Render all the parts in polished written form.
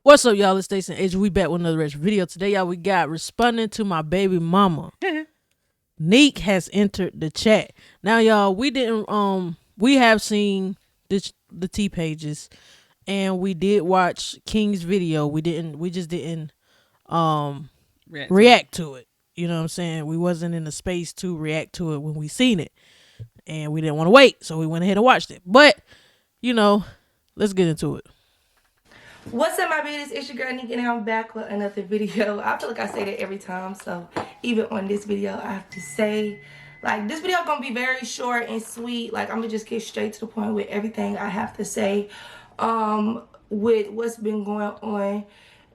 What's up, y'all? It's Stayci and Age. We back with another retro video. Today, y'all, we got responding to my baby mama. Nique has entered the chat. Now, y'all, we have seen the T pages, and we did watch King's video. We just didn't react to it. You know what I'm saying? We wasn't in the space to react to it when we seen it, and we didn't want to wait, so we went ahead and watched it. But, you know, let's get into it. What's up, my beauties? It's your girl Nique, and I'm back with another video. I feel like I say that every time, so even on this video, I have to say, like, this video gonna be very short and sweet. Like, I'm gonna just get straight to the point with everything I have to say, with what's been going on.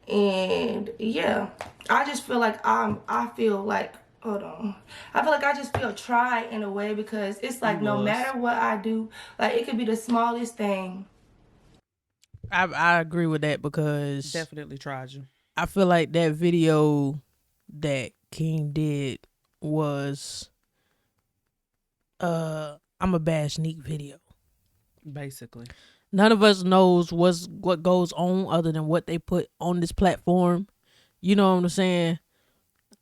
And yeah, I just feel like I feel like I just feel tried in a way, because it's like no matter what I do, like, it could be the smallest thing. I agree with that, because definitely tried you. I feel like that video that King did was I'm a bash Nique video. Basically. None of us knows what goes on other than what they put on this platform. You know what I'm saying?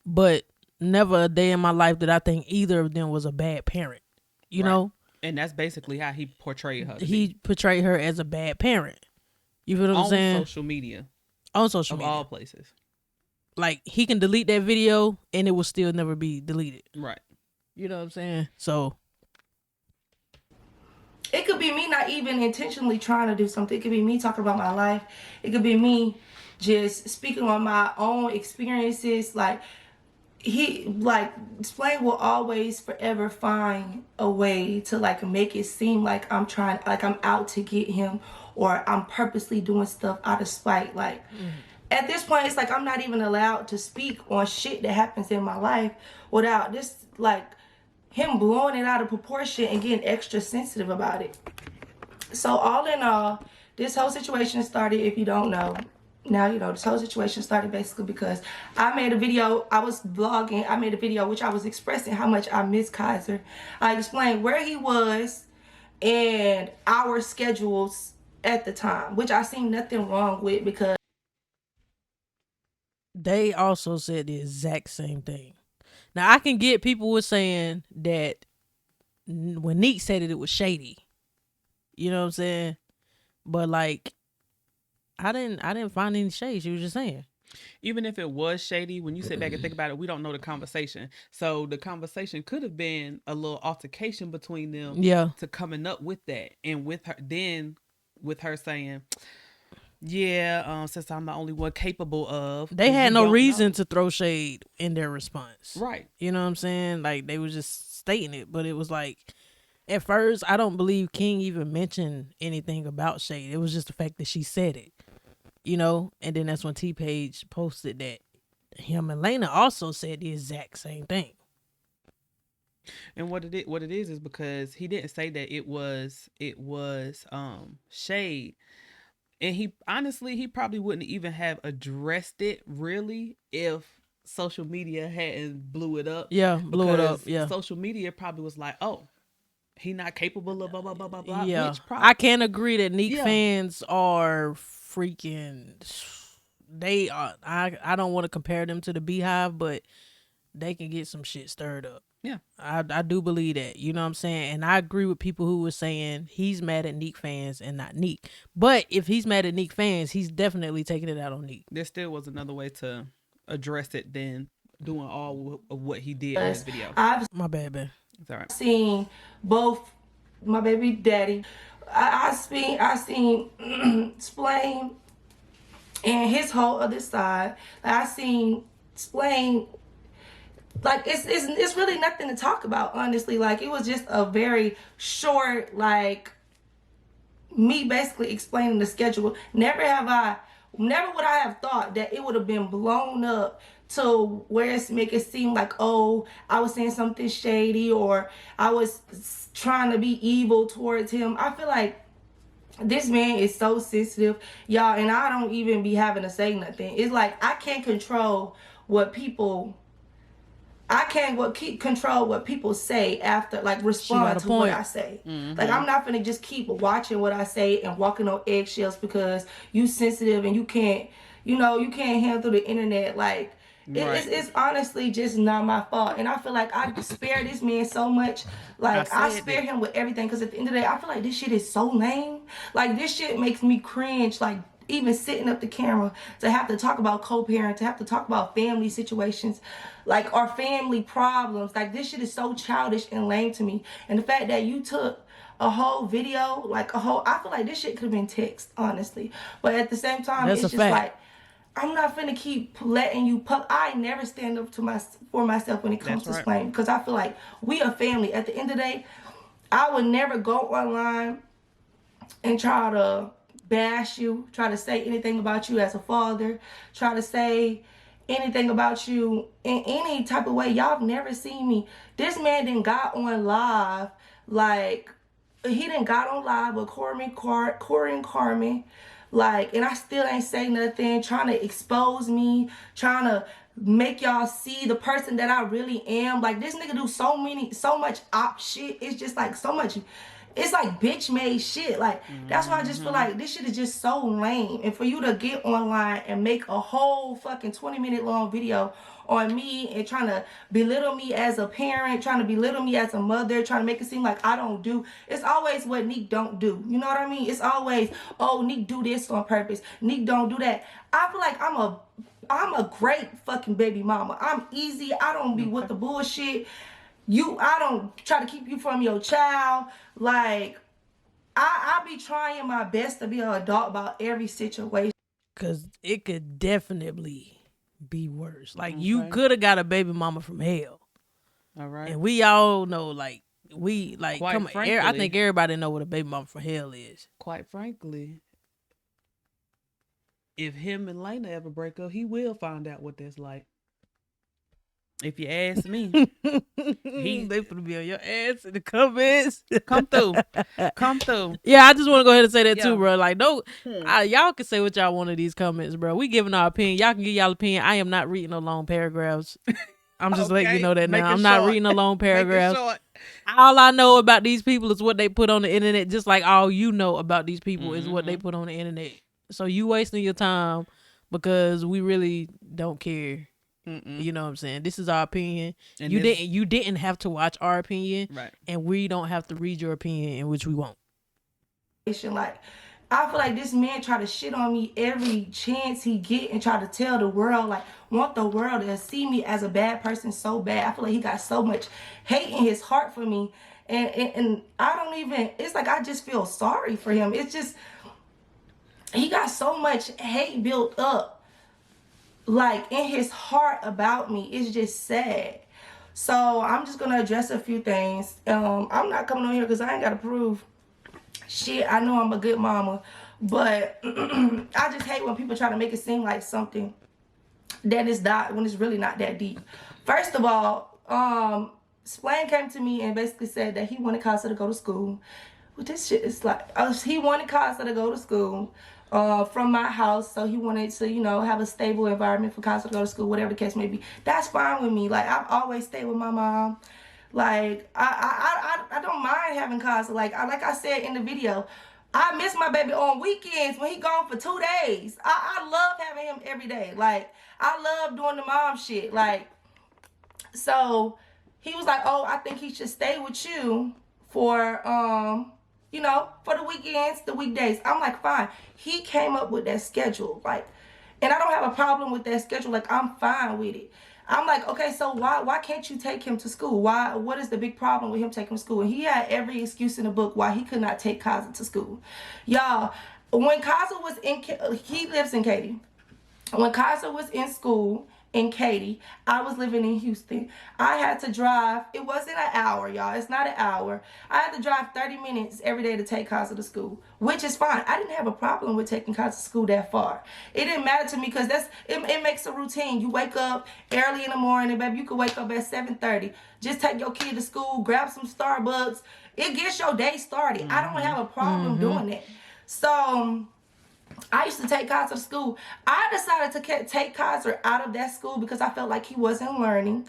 But never a day in my life did I think either of them was a bad parent. You know? And that's basically how he portrayed her. He portrayed her as a bad parent. You feel what I'm saying? On social media. On social media. Of all places. Like, he can delete that video and it will still never be deleted. Right. You know what I'm saying? So it could be me not even intentionally trying to do something. It could be me talking about my life. It could be me just speaking on my own experiences. Like, Splain will always forever find a way to, like, make it seem like I'm out to get him, or I'm purposely doing stuff out of spite. Like, at this point, it's like I'm not even allowed to speak on shit that happens in my life without this, like, him blowing it out of proportion and getting extra sensitive about it. So all in all, this whole situation started, if you don't know, now you know, this whole situation started basically because I made a video. I was vlogging. I made a video which I was expressing how much I miss Kaiser. I explained where he was and our schedules at the time, which I seen nothing wrong with, because they also said the exact same thing. Now, I can get people were saying that when Nique said it was shady. You know what I'm saying? But, like, I didn't find any shade. She was just saying. Even if it was shady, when you sit back and think about it, we don't know the conversation. So the conversation could have been a little altercation between them. Yeah. To coming up with that. And with her saying, yeah, since I'm the only one capable of. They had no reason to throw shade in their response. Right. You know what I'm saying? Like, they was just stating it. But it was like, at first, I don't believe King even mentioned anything about shade. It was just the fact that she said it. You know? And then that's when T-Page posted that him and Lena also said the exact same thing. And what it is because he didn't say that it was shade. And he probably wouldn't even have addressed it really if social media hadn't blew it up. Yeah, blew it up. Yeah. Social media probably was like, oh, he not capable of blah, blah, blah, blah, blah. Yeah. I can't agree that Nique fans are freaking... They are... I don't want to compare them to the Beehive, but they can get some shit stirred up. Yeah. I do believe that. You know what I'm saying? And I agree with people who were saying he's mad at Nique fans and not Nique. But if he's mad at Nique fans, he's definitely taking it out on Nique. There still was another way to address it than doing all of what he did in this video. My bad, man. It's all right. Seen both my baby daddy. I seen Splain and his whole other side. I seen Splain. Like, it's really nothing to talk about, honestly. Like, it was just a very short, like, me basically explaining the schedule. Never would I have thought that it would have been blown up to where it's make it seem like, oh, I was saying something shady, or I was trying to be evil towards him. I feel like this man is so sensitive, y'all, and I don't even be having to say nothing. It's like I can't control what people... I can't keep control what people say after, like, She got respond a to what point. I say. Like, I'm not gonna just keep watching what I say and walking on eggshells because you sensitive and you can't, you can't handle the internet. Like, Right. it's honestly just not my fault. And I feel like I spare this man so much. Like, I said spare that. him with everything because at the end of the day, I feel like this shit is so lame. Like, this shit makes me cringe. Like, even sitting up the camera to have to talk about co-parent, to have to talk about family situations, like our family problems. Like, this shit is so childish and lame to me. And the fact that you took a whole video, like I feel like this shit could have been text, honestly. But at the same time, That's it's a just fact. like, I'm not finna keep letting you I never stand up for myself when it comes That's to right. explaining, because I feel like we a family. At the end of the day, I would never go online and try to bash you, try to say anything about you as a father, try to say anything about you in any type of way. Y'all have never seen me. This man didn't got on live, like, he didn't got on live with Corey and Carmen, like, and I still ain't say nothing, trying to expose me, trying to make y'all see the person that I really am. Like, this nigga do so much op shit. It's just like so much. It's like bitch made shit. Like, that's why I just feel like this shit is just so lame. And for you to get online and make a whole fucking 20-minute long video on me and trying to belittle me as a parent, trying to belittle me as a mother, trying to make it seem like I don't do. It's always what Nique don't do. You know what I mean? It's always, oh, Nique do this on purpose. Nique don't do that. I feel like I'm a great fucking baby mama. I'm easy. I don't be with the bullshit. I don't try to keep you from your child. Like, I be trying my best to be an adult about every situation. Cause it could definitely be worse. Like, you Okay. could have got a baby mama from hell. All right. And we all know, like, Quite I frankly- think everybody know what a baby mama from hell is. Quite frankly, if him and Lena ever break up, he will find out what that's like. If you ask me, They finna be on your ass in the comments. come through. Come through. Yeah, I just want to go ahead and say that Yeah. too, bro. Like, y'all can say what y'all want in these comments, bro. We giving our opinion. Y'all can give y'all opinion. I am not reading no long paragraphs. I'm just letting you Okay, know that make now. it I'm not short. reading a long Make it paragraph. short. All I know about these people is what they put on the internet, just like all you know about these people is what they put on the internet. So you wasting your time because we really don't care. You know what I'm saying? This is our opinion. And You this- didn't have to watch our opinion, Right. and we don't have to read your opinion, in which we won't. Like, I feel like this man try to shit on me every chance he get and try to tell the world, like, want the world to see me as a bad person so bad. I feel like he got so much hate in his heart for me. And I don't even, it's like I just feel sorry for him. It's just, he got so much hate built up, like, in his heart about me. It's just sad. So I'm just gonna address a few things. I'm not coming on here because I ain't gotta prove shit. I know I'm a good mama, but I just hate when people try to make it seem like something that is not, when it's really not that deep. First of all, Splain came to me and basically said that he wanted Casa to go to school. Well, this shit is like, he wanted Casa to go to school from my house, so he wanted to, have a stable environment for Casa to go to school, whatever the case may be. That's fine with me. Like, I've always stayed with my mom. Like, I don't mind having Casa. Like I said in the video, I miss my baby on weekends when he gone for 2 days. I love having him every day. Like, I love doing the mom shit. Like, so he was like, oh, I think he should stay with you for, for the weekends, the weekdays. I'm like, fine. He came up with that schedule. Like, and I don't have a problem with that schedule. Like, I'm fine with it. I'm like, okay, so why can't you take him to school? What is the big problem with him taking him to school? And he had every excuse in the book why he could not take Kaza to school. Y'all, when Kaza was he lives in Katy. When Kaza was in school in Katy, I was living in Houston. I had to drive. It wasn't an hour, y'all. It's not an hour. I had to drive 30 minutes every day to take Kaza to school, which is fine. I didn't have a problem with taking Kaza to school that far. It didn't matter to me because it makes a routine. You wake up early in the morning, baby. You can wake up at 7:30. Just take your kid to school, grab some Starbucks. It gets your day started. I don't have a problem doing that. So I used to take Kaiser to school. I decided to take Kaiser out of that school because I felt like he wasn't learning.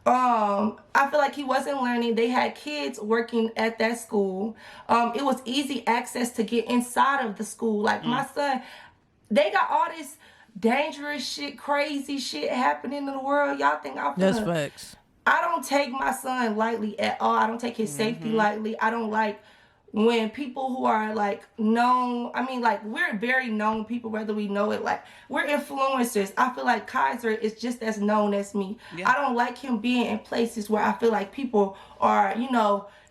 I feel like he wasn't learning. They had kids working at that school. It was easy access to get inside of the school. Like my son, they got all this dangerous shit, crazy shit happening in the world. Y'all think I'm That's finna? facts. I don't take my son lightly at all. I don't take his safety lightly. I don't like when people who are like known, I mean, like we're very known people, whether we know it, like we're influencers. I feel like Kaiser is just as known as me. Yeah. I don't like him being in places where I feel like people are,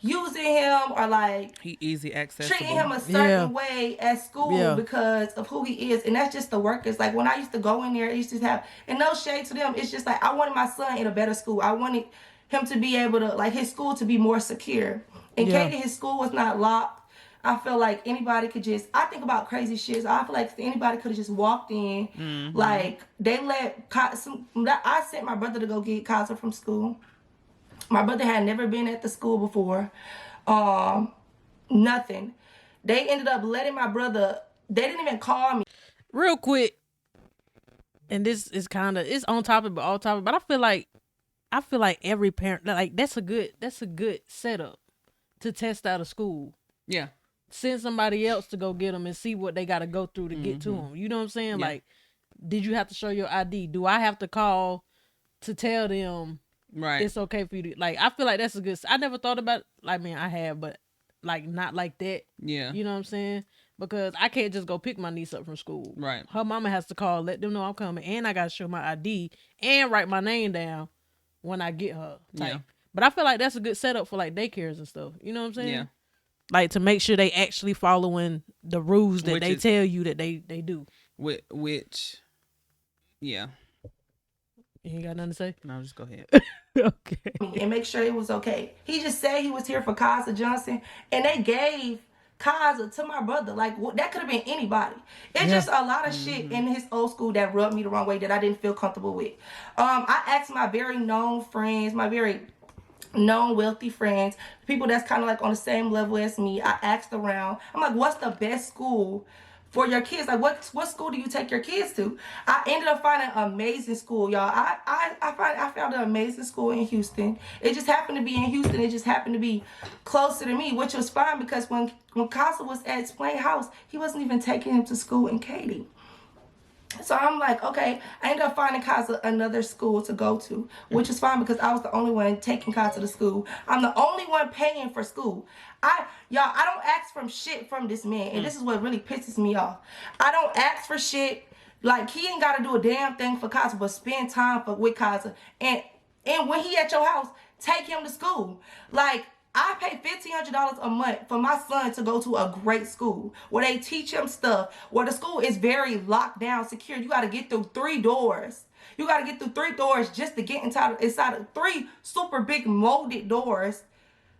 using him or like He easy accessible. treating him a certain way at school because of who he is. And that's just the workers. Like when I used to go in there, it used to have, and no shade to them, it's just like I wanted my son in a better school. I wanted him to be able to, like his school to be more secure. In Katie, his school was not locked. I feel like anybody could just, I think about crazy shit. So I feel like anybody could have just walked in. Like they I sent my brother to go get Kaiser from school. My brother had never been at the school before. Nothing. They ended up letting my brother, they didn't even call me. Real quick, and this is kind of, it's on topic but off topic, but I feel like every parent, like that's a good setup to test out of school. Yeah. Send somebody else to go get them and see what they got to go through to get to them. You know what I'm saying? Yeah. Like, did you have to show your ID? Do I have to call to tell them it's okay for you to, like, I feel like that's a good, I never thought about, like, man, I have, but like not like that. Yeah. You know what I'm saying? Because I can't just go pick my niece up from school. Right. Her mama has to call, let them know I'm coming, and I got to show my ID and write my name down when I get her. Yeah. But I feel like that's a good setup for like daycares and stuff. You know what I'm saying? Yeah. Like to make sure they actually following the rules that they tell you that they do. Which, yeah. You ain't got nothing to say? No, just go ahead. Okay. And make sure it was okay. He just said he was here for Kaiser Johnson, and they gave Kaiser to my brother. Like that could have been anybody. It's just a lot of shit in his old school that rubbed me the wrong way that I didn't feel comfortable with. I asked my very known friends, my very known wealthy friends, people that's kind of like on the same level as me. I asked around. I'm like, what's the best school for your kids? Like what school do you take your kids to? I ended up finding an amazing school, y'all. I found an amazing school in Houston. It just happened to be in Houston. It just happened to be closer to me, which was fine because when Casa was at Splain House, he wasn't even taking him to school in Katy. So I'm like, okay, I ended up finding Casa another school to go to, which is fine because I was the only one taking Casa to school. I'm the only one paying for school. I don't ask for shit from this man, and this is what really pisses me off. I don't ask for shit. Like, he ain't got to do a damn thing for Casa, but spend time with Casa. And when he at your house, take him to school. Like, I pay $1,500 a month for my son to go to a great school where they teach him stuff, where the school is very locked down, secure. You got to get through 3 doors. You got to get through 3 doors just to get inside of 3 super big molded doors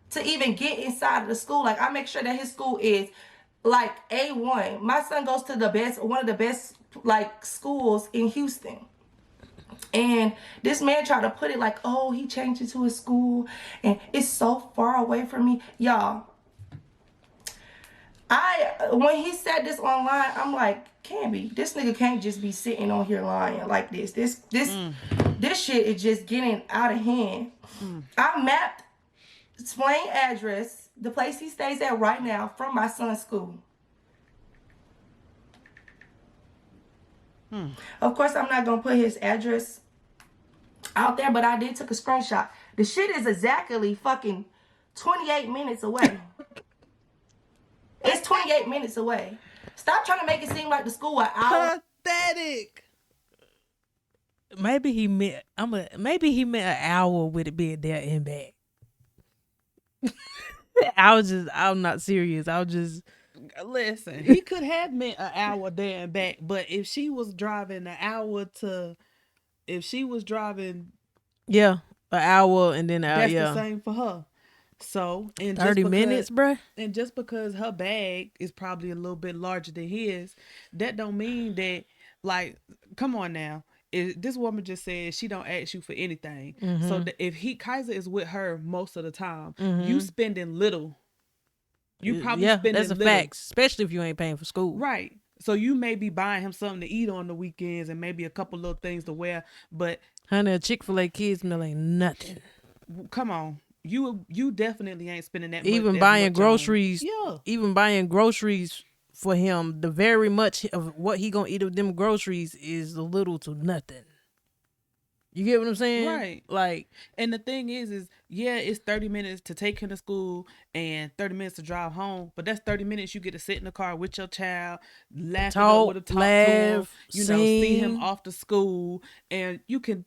to even get inside of the school. Like, I make sure that his school is like A1. My son goes to one of the best like schools in Houston. And this man tried to put it like, oh, he changed it to his school and it's so far away from me. Y'all, when he said this online, I'm like, Camby, this nigga can't just be sitting on here lying like this. This shit is just getting out of hand. I mapped Splain address, the place he stays at right now, from my son's school. Of course, I'm not going to put his address out there, but I did took a screenshot. The shit is exactly fucking 28 minutes away. It's 28 minutes away. Stop trying to make it seem like the school an hour. Pathetic. Maybe he meant an hour with it being there and back. I'm not serious. Listen, he could have meant an hour there and back, but if she was driving an hour yeah, an hour and then that's the same for her. So, and 30 minutes, bruh. And just because her bag is probably a little bit larger than his, that don't mean that, like, come on now. This woman just said she don't ask you for anything. So if Kaiser is with her most of the time, you spending little. You probably spending that's a little. fact, especially if you ain't paying for school. Right. So you may be buying him something to eat on the weekends and maybe a couple little things to wear, but Honey, a Chick-fil-A kids meal ain't nothing. come on, you definitely ain't spending that Even much. buying Much groceries, yeah, even buying groceries for him, the very much of what he gonna eat of them groceries is little to nothing. You get what I'm saying? right. Like, And the thing is yeah, it's 30 minutes to take him to school and 30 minutes to drive home, but that's 30 minutes you get to sit in the car with your child, laugh it up with talk, a talk to him, laugh, see him sing, off to school, and you can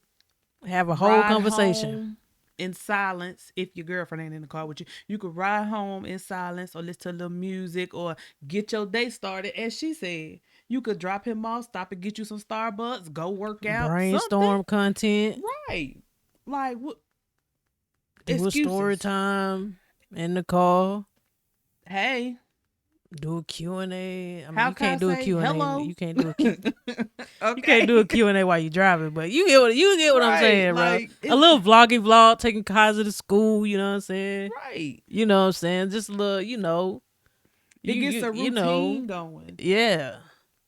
have a whole ride conversation. home in silence. If your girlfriend ain't in the car with you, you could ride home in silence or listen to a little music or get your day started. As she said, you could drop him off, stop and get you some Starbucks, go work out, something. Brainstorm content, Right. Like, what do a story excuses? time in the car, Hey, do a Q&A. I mean, how you can I can't do a say Q&A. hello? You can't do a Q. You Okay. can't do a Q&A while you're driving, but you get what I'm Right, saying, bro. like, A little vloggy vlog, taking Kaza to school, you know what I'm saying? right. You know what I'm saying? Just a little, It gets a you routine going, yeah.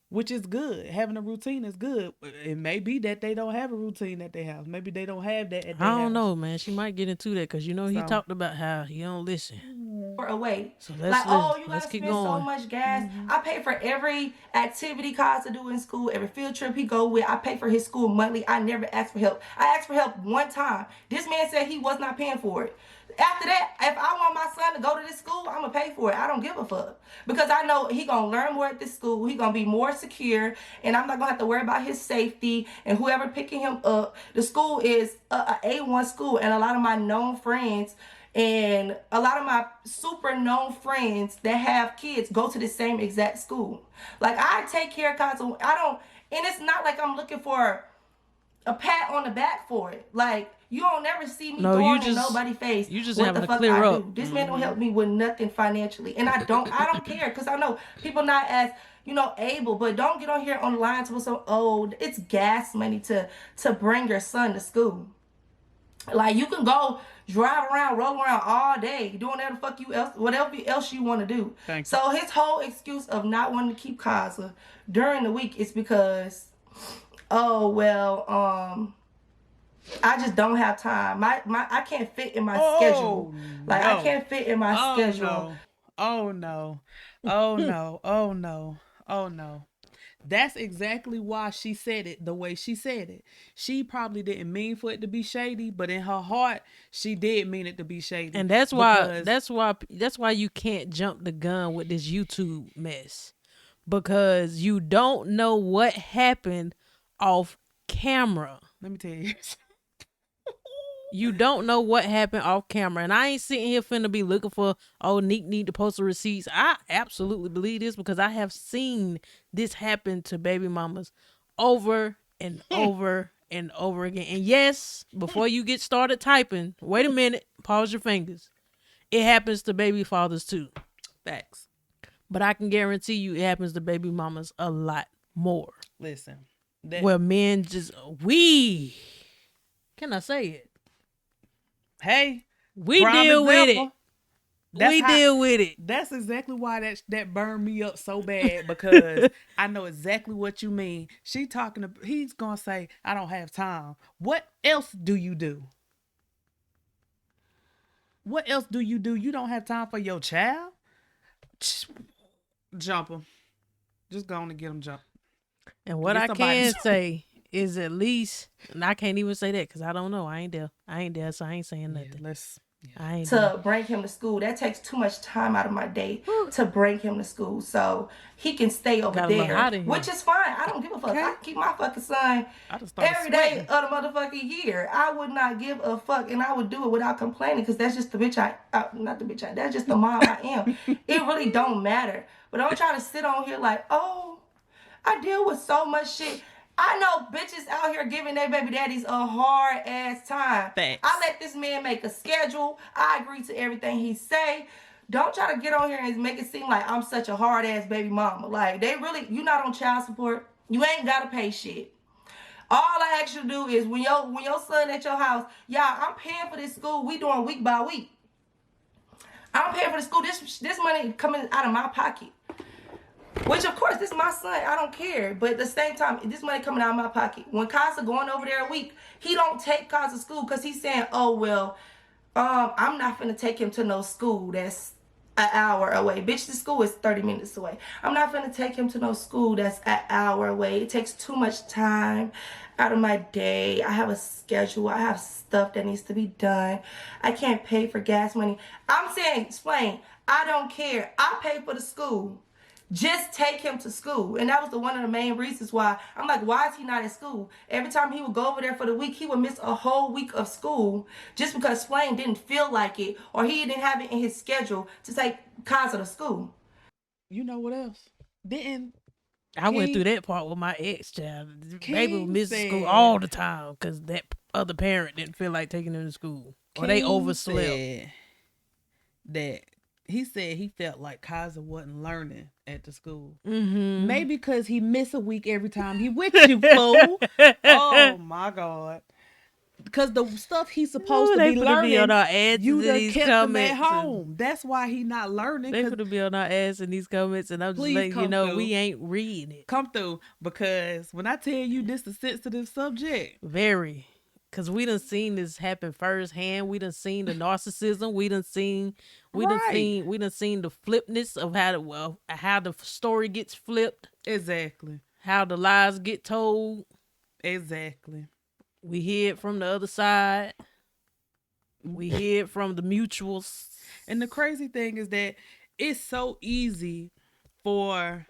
which is good. Having a routine is good. It may be that they don't have a routine at their house. Maybe they don't have that at I their don't house. know, man. She might get into that because he So, talked about how he don't listen. away. So Like, oh, you let's gotta keep spend so going. much gas. I pay for every activity Cos to do in school, every field trip he go with. I pay for his school monthly. I never ask for help. I asked for help one time. This man said he was not paying for it. After that, if I want my son to go to this school, I'm gonna pay for it. I don't give a fuck because I know he gonna learn more at this school. He gonna be more secure, and I'm not gonna have to worry about his safety and whoever picking him up. The school is a A1 school, and a lot of my known friends and a lot of my super known friends that have kids go to the same exact school. Like, I take care of Kazu. I don't, and it's not like I'm looking for a pat on the back for it. Like, you don't never see me No, throwing in nobody's face you just what the having to fuck clear I up. do. This man don't help me with nothing financially, and I don't care because I know people not as able. But don't get on here on the line to so old. It's gas money to bring your son to school. Like, you can go drive around, roll around all day, doing whatever else you want to do. thank you. So his whole excuse of not wanting to keep Kaza during the week is because, oh well, I just don't have time. I can't fit in my schedule. Like, I no. can't fit in my Oh schedule. no. Oh no. Oh no. Oh no. Oh no. That's exactly why she said it the way she said it. She probably didn't mean for it to be shady, but in her heart, she did mean it to be shady. And that's why you can't jump the gun with this YouTube mess. Because you don't know what happened off camera. Let me tell you. You don't know what happened off camera. And I ain't sitting here finna be looking for, Nique need to post the receipts. I absolutely believe this because I have seen this happen to baby mamas over and over and over again. And yes, before you get started typing, wait a minute, pause your fingers. It happens to baby fathers too. Facts. But I can guarantee you it happens to baby mamas a lot more. Listen. Where men just, can I say it? Hey, We deal with it. Deal with it. That's exactly why that burned me up so bad because I know exactly what you mean. He's gonna say, I don't have time. What else do you do? What else do you do? You don't have time for your child? Jump him. Just go on and get him jump. And what I can say is at least, and I can't even say that because I don't know. I ain't there, so I ain't saying nothing. I ain't there. Bring him to school. That takes too much time out of my day to bring him to school, so he can stay over there, which is fine. I don't give a fuck. Okay. I can keep my fucking son every day of the motherfucking year. I would not give a fuck, and I would do it without complaining because that's just the bitch that's just the mom I am. It really don't matter. But don't try to sit on here like, oh, I deal with so much shit. I know bitches out here giving their baby daddies a hard ass time. Thanks. I let this man make a schedule. I agree to everything he say. Don't try to get on here and make it seem like I'm such a hard ass baby mama. Like, you not on child support. You ain't gotta pay shit. All I ask you to do is when your son at your house, y'all, I'm paying for this school. We doing week by week. I'm paying for the school. This money coming out of my pocket. Which, of course, this is my son. I don't care. But at the same time, this money coming out of my pocket. When Casa going over there a week, he don't take Casa to school because he's saying, oh, well, I'm not finna take him to no school that's an hour away. Bitch, the school is 30 minutes away. I'm not finna take him to no school that's an hour away. It takes too much time out of my day. I have a schedule. I have stuff that needs to be done. I can't pay for gas money. I'm saying, explain. I don't care. I pay for the school. Just take him to school. And that was one of the main reasons why I'm like, why is he not at school? Every time he would go over there for the week, he would miss a whole week of school just because Swain didn't feel like it or he didn't have it in his schedule to take Casa to school. You know what else? Didn't I went through that part with my ex child. Baby would miss school all the time because that other parent didn't feel like taking him to school, or they overslept. That he said he felt like Kaiser wasn't learning at the school. Mm-hmm. Maybe because he missed a week every time he with you, fool. Oh my God. Because the stuff he's supposed to be learning, on our ads you done these kept comments him at home. That's why he not learning. They could be on our ass in these comments, and I'm just letting you know we ain't reading it. Come through, because when I tell you this is a sensitive subject, very, because we done seen this happen firsthand. We done seen the narcissism. We done seen the flipness of how the story gets flipped. Exactly. How the lies get told. Exactly. We hear it from the other side. We hear it from the mutuals. And the crazy thing is that it's so easy for,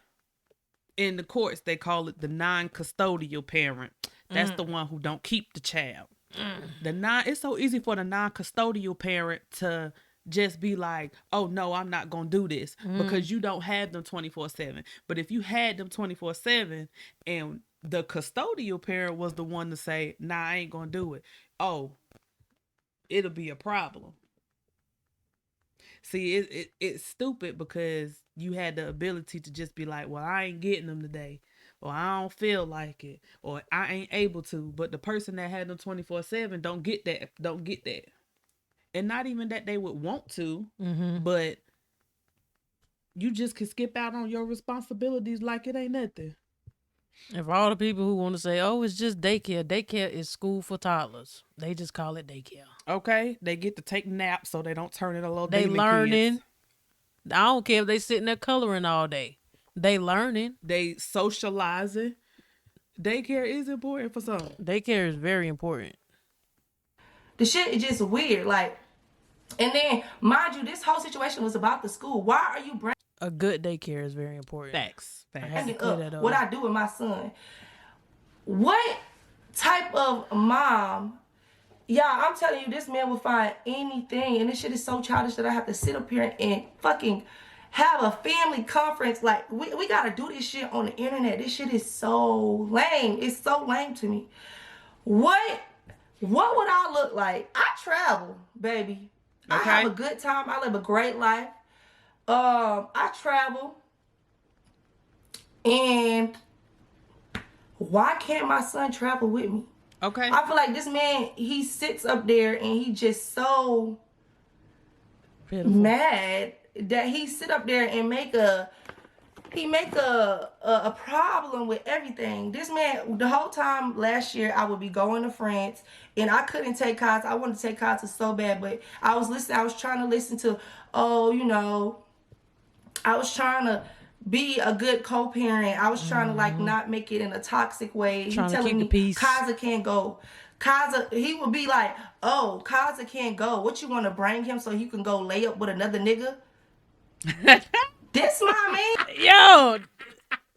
in the courts, they call it the non-custodial parent. That's the one who don't keep the child. It's so easy for the non-custodial parent to just be like, oh no, I'm not gonna do this because you don't have them 24/7. But if you had them 24/7 and the custodial parent was the one to say, nah, I ain't gonna do it, oh, it'll be a problem. See, it's stupid because you had the ability to just be like, well, I ain't getting them today, or I don't feel like it, or I ain't able to. But the person that had them 24/7 don't get that. And not even that they would want to, but you just can skip out on your responsibilities like it ain't nothing. And for all the people who want to say, oh, it's just daycare. Daycare is school for toddlers. They just call it daycare. Okay. They get to take naps so they don't turn it a little. They learning. Kids. I don't care if they sitting there coloring all day. They learning. They socializing. Daycare is important for some. Daycare is very important. The shit is just weird. Like, and then, mind you, this whole situation was about the school. Why are you bringing... A good daycare is very important. Facts. What I do with my son. What type of mom... Yeah, I'm telling you, this man will find anything. And this shit is so childish that I have to sit up here and fucking have a family conference. Like, we got to do this shit on the internet. This shit is so lame. It's so lame to me. What would I look like? I travel, baby. Okay. I have a good time. I live a great life. I travel. And why can't my son travel with me? Okay. I feel like this man, he sits up there and he just so mad that he sit up there and make a problem with everything. This man, the whole time last year, I would be going to France and I couldn't take Casa. I wanted to take Casa so bad, but I was trying to listen to, I was trying to be a good co-parent. I was trying to like not make it in a toxic way. He telling me Casa can't go. Casa, he would be like, oh, Casa can't go. What, you want to bring him so you can go lay up with another nigga? This my man. Yo,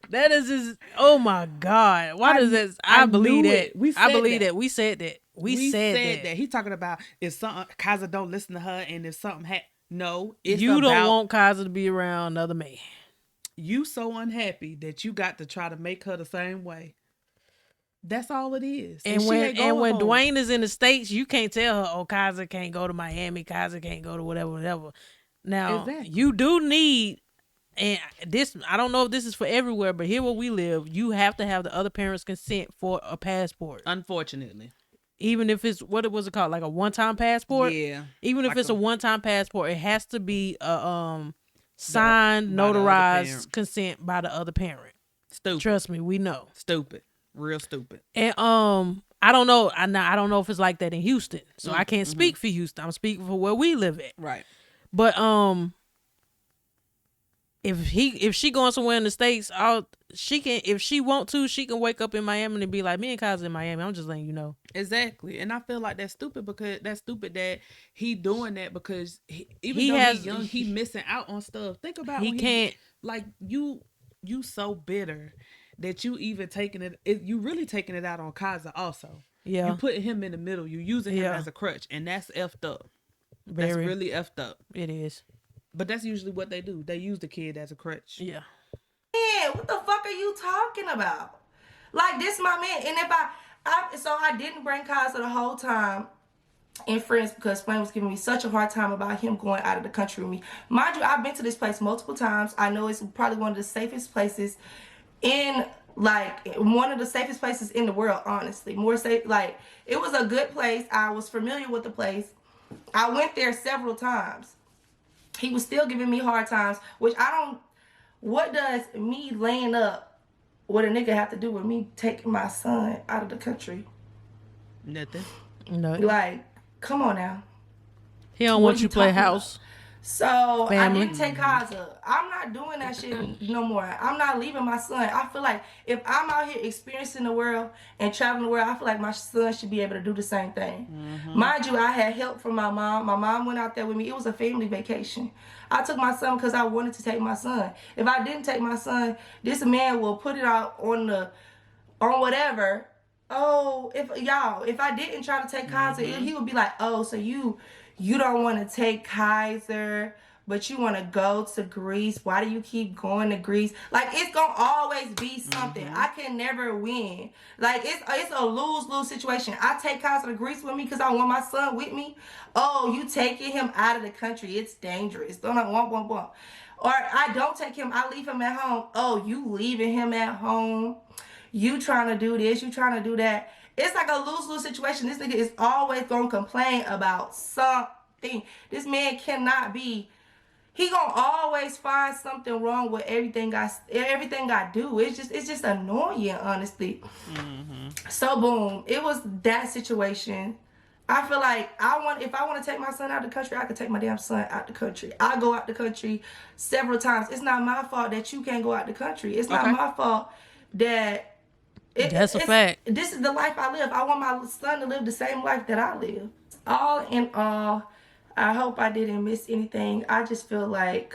that is just, oh my God. Why does this? I believe that. I believe that. We said that. We said that. He talking about if something, Casa don't listen to her, and if something no, it's you don't want Casa to be around another man. You so unhappy that you got to try to make her the same way. That's all it is. And when Dwayne is in the States, you can't tell her, oh, Casa can't go to Miami, Casa can't go to whatever. Now, you do need, and this, I don't know if this is for everywhere, but here where we live, you have to have the other parent's consent for a passport. Unfortunately. Even if it's, what was it called? Like a one-time passport? Yeah. Even if it's a one-time passport, it has to be a signed, by the other notarized, parent. consent by the other parent. Stupid. Trust me, we know. Stupid. Real stupid. And I don't know. I don't know if it's like that in Houston, so I can't speak for Houston. I'm speaking for where we live at. Right. But if she going somewhere in the States, she can, if she want to, she can wake up in Miami and be like, me and Kai's in Miami. I'm just letting you know. Exactly. And I feel like that's stupid because that's stupid that he doing that because even He though has- he's young, he missing out on stuff. Think about He when can't- like you so bitter that you even taking you really taking it out on Kaiser also. Yeah. You putting him in the middle. You using him Yeah. as a crutch, and that's effed up. Very. That's really effed up. It is. But that's usually what they do. They use the kid as a crutch. Yeah. Man, what the fuck are you talking about? Like, this my man. And if I didn't bring Kaiser the whole time in France because Flame was giving me such a hard time about him going out of the country with me. Mind you, I've been to this place multiple times. I know it's probably one of the safest places in, like, one of the safest places in the world, honestly. More safe, like, it was a good place. I was familiar with the place. I went there several times. He was still giving me hard times, which I don't, what does me laying up with a nigga have to do with me taking my son out of the country? Nothing. No. Like, come on now. He don't What want are you you play talking house. So Family. I didn't take Kaiser. I'm not doing that shit no more. I'm not leaving my son. I feel like if I'm out here experiencing the world and traveling the world, I feel like my son should be able to do the same thing. Mind you, I had help from my mom. My mom went out there with me. It was a family vacation. I took my son because I wanted to take my son. If I didn't take my son, this man will put it out on whatever. Oh, if I didn't try to take Kaiser, he would be like, oh, so you don't want to take Kaiser, but you want to go to Greece. Why do you keep going to Greece? Like, it's going to always be something. I can never win. Like, it's a lose-lose situation. I take Kaiser to Greece with me because I want my son with me. Oh, you taking him out of the country. It's dangerous. Don't I want. Or I don't take him. I leave him at home. Oh, you leaving him at home. You trying to do this. You trying to do that. It's like a lose-lose situation. This nigga is always going to complain about something. This man cannot be. He going to always find something wrong with everything I do. It's just annoying, honestly. So, boom. It was that situation. I feel like if I want to take my son out of the country, I could take my damn son out the country. I go out the country several times. It's not my fault that you can't go out the country. It's not my fault that... That's a fact. This is the life I live. I want my son to live the same life that I live. All in all, I hope I didn't miss anything. I just feel like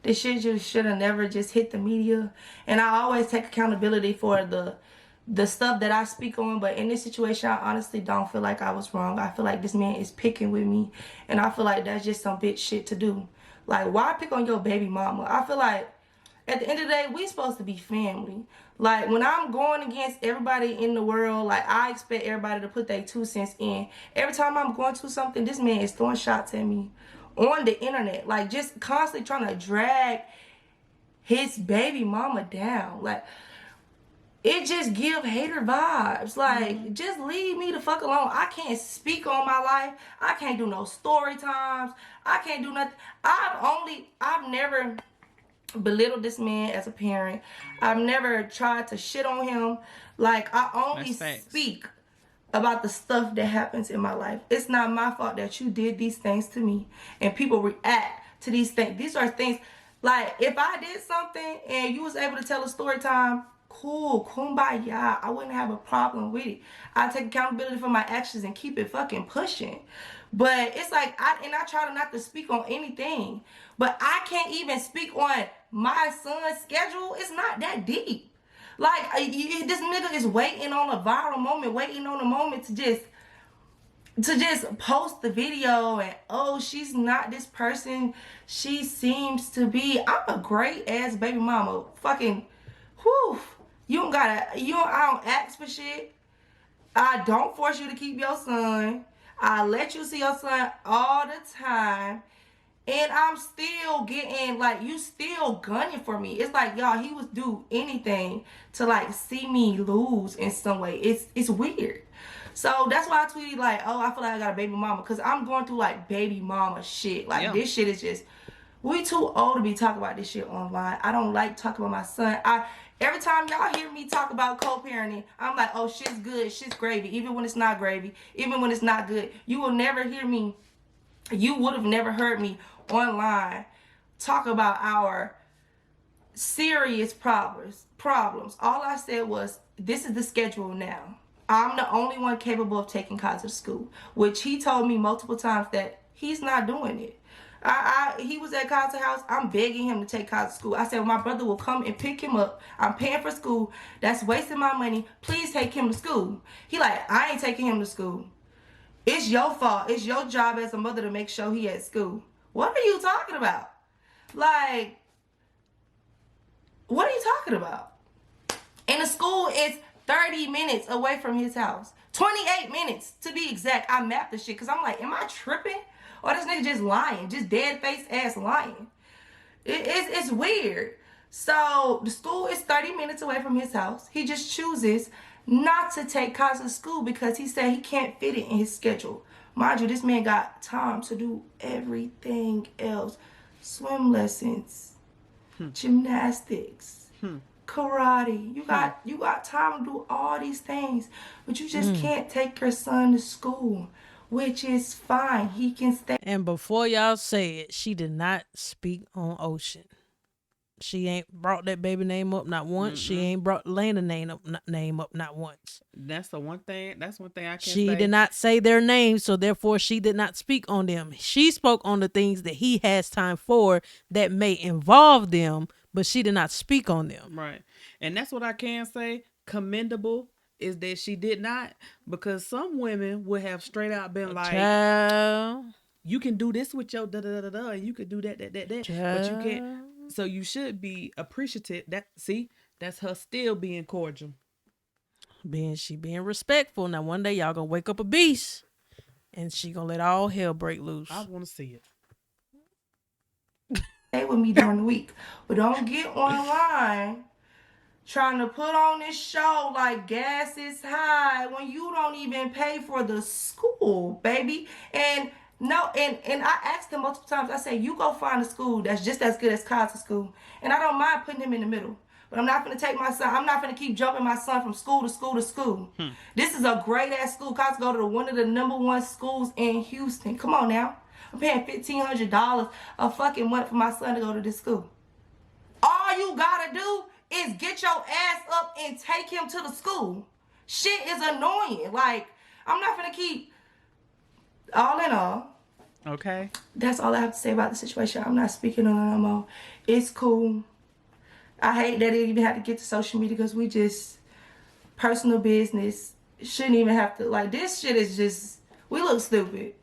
this shit just should have never just hit the media. And I always take accountability for the stuff that I speak on. But in this situation, I honestly don't feel like I was wrong. I feel like this man is picking with me. And I feel like that's just some bitch shit to do. Like, why pick on your baby mama? I feel like at the end of the day, we supposed to be family. Like, when I'm going against everybody in the world, like, I expect everybody to put their 2 cents in. Every time I'm going through something, this man is throwing shots at me on the internet. Like, just constantly trying to drag his baby mama down. Like, it just give hater vibes. Like, just leave me the fuck alone. I can't speak on my life. I can't do no story times. I can't do nothing. I've never belittled this man as a parent. I've never tried to shit on him. Like, I only speak about the stuff that happens in my life. It's not my fault that you did these things to me and people react to these things. These are things, like, if I did something and you was able to tell a story time, cool, kumbaya, I wouldn't have a problem with it. I take accountability for my actions and keep it fucking pushing. But it's like, I try not to speak on anything. But I can't even speak on my son's schedule. It's not that deep. Like, this nigga is waiting on a viral moment, waiting on a moment to just post the video and, oh, she's not this person she seems to be. I'm a great ass baby mama. Fucking, whew. I don't ask for shit. I don't force you to keep your son. I let you see your son all the time. And I'm still getting, like, you still gunning for me. It's like, y'all, he would do anything to, like, see me lose in some way. It's weird. So that's why I tweeted, like, oh, I feel like I got a baby mama. Because I'm going through, like, baby mama shit. Like, this shit is just We too old to be talking about this shit online. I don't like talking about my son. Every time y'all hear me talk about co-parenting, I'm like, oh, shit's good, shit's gravy. Even when it's not gravy, even when it's not good. You will never hear me. You would have never heard me online talk about our serious problems. All I said was, this is the schedule now. I'm the only one capable of taking Kaz to school, which he told me multiple times that he's not doing it. He was at Kaz's house. I'm begging him to take Kaz to school. I said, well, my brother will come and pick him up. I'm paying for school. That's wasting my money. Please take him to school. He like, I ain't taking him to school. It's your fault. It's your job as a mother to make sure he at school. What are you talking about? Like, what are you talking about? And the school is 30 minutes away from his house. 28 minutes to be exact. I mapped the shit because I'm like, am I tripping? Or this nigga just lying, just dead face ass lying. It's weird. So the school is 30 minutes away from his house. He just chooses not to take Kaz to school because he said he can't fit it in his schedule. Mind you, this man got time to do everything else. Swim lessons, gymnastics, karate. You got time to do all these things, but you just can't take your son to school, which is fine. He can stay. And before y'all say it, she did not speak on Ocean. She ain't brought that baby name up not once. She ain't brought Lena name up not once. That's the one thing. That's one thing I can She say. did not say their names, so therefore she did not speak on them. She spoke on the things that he has time for that may involve them, but she did not speak on them. Right. And that's what I can say. Commendable is that she did not, because some women would have straight out been like, Child. you can do this with your da da da da, and you can do that, but you can't. So you should be appreciative. That's her still being cordial. She being respectful. Now one day y'all gonna wake up a beast and she gonna let all hell break loose. I want to see it. Stay with me during the week. But don't get online trying to put on this show like gas is high when you don't even pay for the school, baby. And no, and I asked him multiple times, I said, you go find a school that's just as good as Kaz's school. And I don't mind putting him in the middle. But I'm not going to take my son. I'm not going to keep jumping my son from school to school to school. This is a great ass school. Kaz go to one of the #1 schools in Houston. Come on now. I'm paying $1,500 a fucking month for my son to go to this school. All you gotta do is get your ass up and take him to the school. Shit is annoying. Like, I'm not gonna keep, all in all, Okay. that's all I have to say about the situation. I'm not speaking on it no more. It's cool. I hate that it even had to get to social media because we just, personal business, shouldn't even have to, like, this shit is just, we look stupid.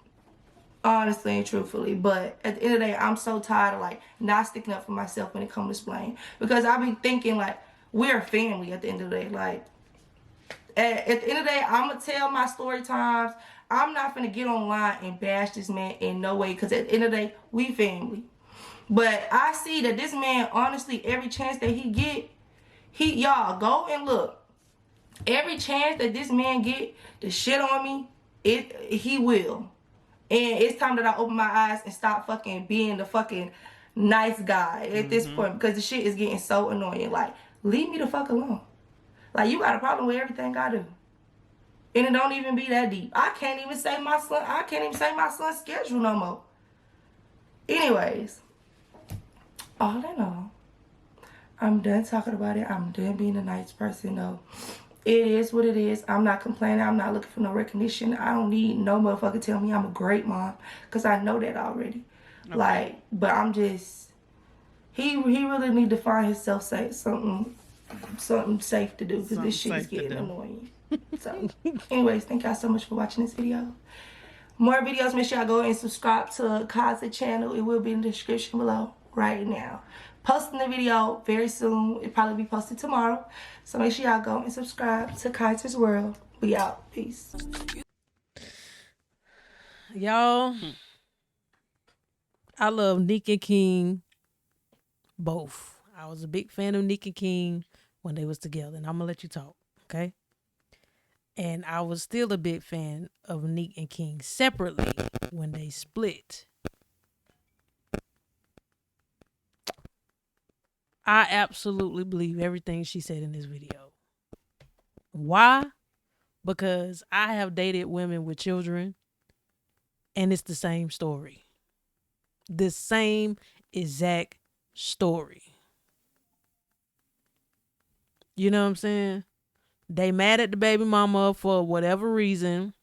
Honestly and truthfully, but at the end of the day, I'm so tired of like not sticking up for myself when it comes to explaining, because I be thinking like we're a family at the end of the day. Like at the end of the day, I'm gonna tell my story times. I'm not gonna get online and bash this man in no way, because at the end of the day, we family. But I see that this man, honestly, every chance that he get, y'all go and look. Every chance that this man get to shit on me, he will. And it's time that I open my eyes and stop fucking being the fucking nice guy at this point, because the shit is getting so annoying. Like, leave me the fuck alone. Like, you got a problem with everything I do. And it don't even be that deep. I can't even say my son's schedule no more. Anyways, all in all, I'm done talking about it. I'm done being a nice person though. It is what it is. I'm not complaining. I'm not looking for no recognition. I don't need no motherfucker tell me I'm a great mom, because I know that already. Okay. Like, but I'm just, he really need to find himself something safe to do, because this shit is getting annoying. So, anyways, thank y'all so much for watching this video. More videos, make sure y'all go and subscribe to Kaz's channel. It will be in the description below right now. Posting the video very soon. It'll probably be posted tomorrow. So make sure y'all go and subscribe to Kaiser's World. We out. Peace. Y'all, I love Nique and King both. I was a big fan of Nique and King when they was together. And I'm going to let you talk, okay? And I was still a big fan of Nique and King separately when they split. I absolutely believe everything she said in this video. Why? Because I have dated women with children, and it's the same story. The same exact story. You know what I'm saying? They mad at the baby mama for whatever reason.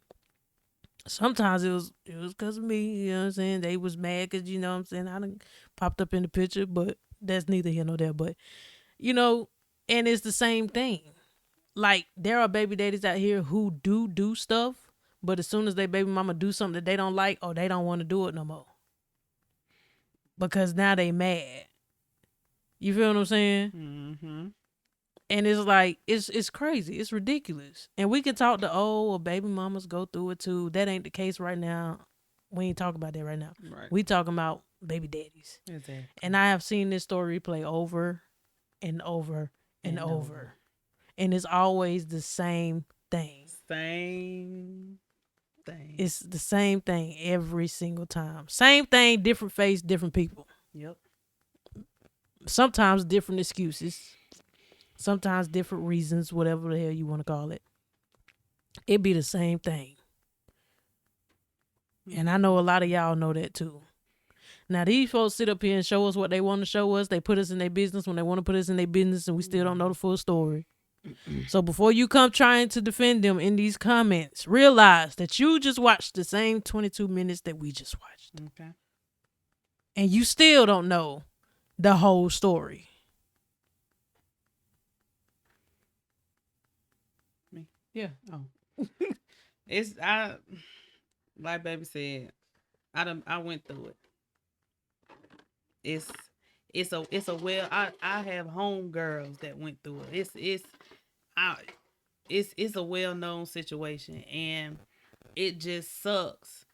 Sometimes it was because of me, you know what I'm saying? They was mad because, you know what I'm saying, I done popped up in the picture, but that's neither here nor there. But, you know, and it's the same thing. Like, there are baby daddies out here who do stuff, but as soon as they baby mama do something that they don't like, or they don't want to do it no more. Because now they mad. You feel what I'm saying? Mm-hmm. And it's like, it's crazy. It's ridiculous. And we can talk to, well, baby mamas go through it too. That ain't the case right now. We ain't talking about that right now. Right. We talking about baby daddies. Exactly. And I have seen this story replay over and over and over. And it's always the same thing. Same thing. It's the same thing every single time. Same thing, different face, different people. Yep. Sometimes different excuses. Sometimes different reasons, whatever the hell you want to call it. It be the same thing. And I know a lot of y'all know that too. Now, these folks sit up here and show us what they want to show us. They put us in their business when they want to put us in their business, and we still don't know the full story. So before you come trying to defend them in these comments, realize that you just watched the same 22 minutes that we just watched. Okay. And you still don't know the whole story. Me? Yeah. Oh. Like baby said, I went through it. It's I have home girls that went through it. It's a well known situation, and it just sucks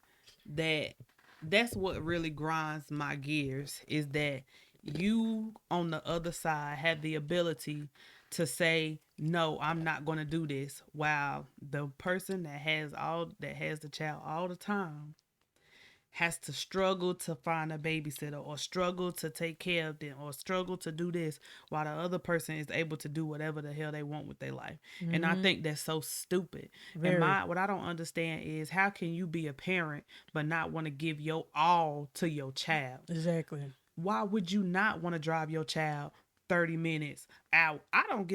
that that's what really grinds my gears, is that you on the other side have the ability to say, no, I'm not going to do this, while the person that has the child all the time has to struggle to find a babysitter, or struggle to take care of them, or struggle to do this, while the other person is able to do whatever the hell they want with their life. Mm-hmm. And I think that's so stupid. Very. And what I don't understand is, how can you be a parent but not want to give your all to your child? Exactly. Why would you not want to drive your child 30 minutes out? I don't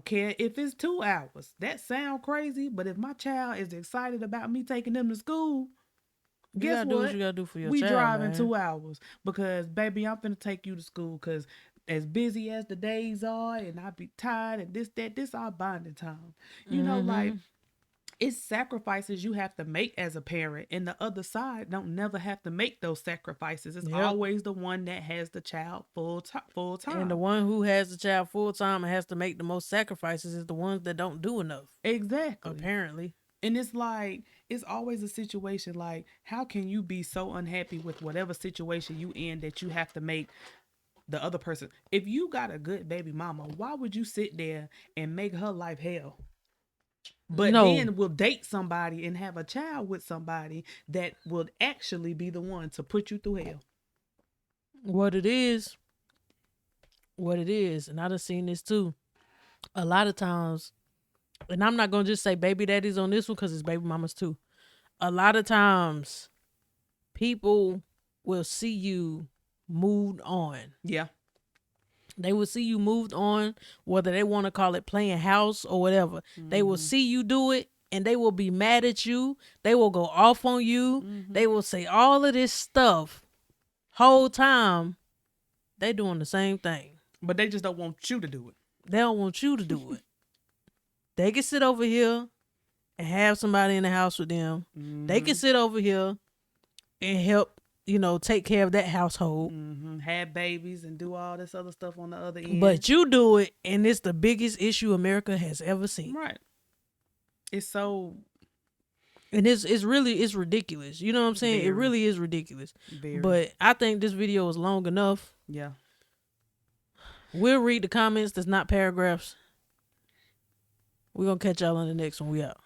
care if it's 2 hours. That sound crazy, but if my child is excited about me taking them to school, guess what? Do what you gotta do for your child. We driving, man. 2 hours, because baby, I'm finna take you to school, because as busy as the days are, and I be tired, and this our bonding time. You know, like, it's sacrifices you have to make as a parent, and the other side don't never have to make those sacrifices. It's always the one that has the child full time. And the one who has the child full time and has to make the most sacrifices is the ones that don't do enough. Exactly. Apparently. And it's like, it's always a situation like, how can you be so unhappy with whatever situation you in that you have to make the other person? If you got a good baby mama, why would you sit there and make her life hell? But then we'll date somebody and have a child with somebody that will actually be the one to put you through hell. What it is, and I done seen this too. A lot of times, and I'm not going to just say baby daddies on this one, because it's baby mamas too. A lot of times, people will see you moved on. Yeah. They will see you moved on, whether they want to call it playing house or whatever. Mm-hmm. They will see you do it, and they will be mad at you. They will go off on you. Mm-hmm. They will say all of this stuff. Whole time, they doing the same thing. But they just don't want you to do it. They don't want you to do it. They can sit over here and have somebody in the house with them. Mm-hmm. They can sit over here and help, take care of that household. Mm-hmm. Have babies and do all this other stuff on the other end. But you do it, and it's the biggest issue America has ever seen. Right. It's so... And it's ridiculous. You know what I'm saying? Very. It really is ridiculous. Very. But I think this video is long enough. Yeah. We'll read the comments that's not paragraphs. We're going to catch y'all on the next one. We out.